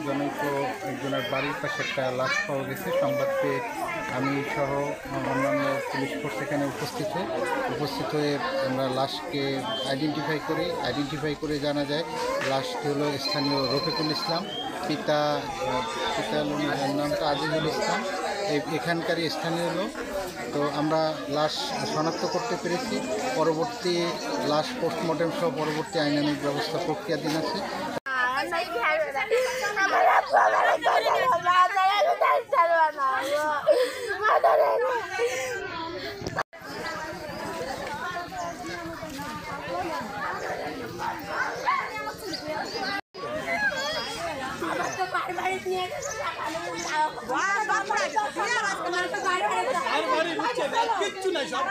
জনৈক একজনের বাড়ির পাশে একটা লাশ পাওয়া গেছে। সংবাদ পেয়ে আমি সহ অন্যান্য পুলিশ ফোর্স এখানে উপস্থিত হয়ে আমরা লাশকে আইডেন্টিফাই করে জানা যায় লাশটি হলো স্থানীয় রফিকুল ইসলাম, পিতার নামটা আজিজুল ইসলাম, এখানকারই স্থানীয় লোক। তো আমরা লাশ শনাক্ত করতে পেরেছি। পরবর্তী লাশ পোস্টমর্টেম সহ পরবর্তী আইনানুগ ব্যবস্থা প্রক্রিয়াধীন আছে। কিচ্ছু নাই সব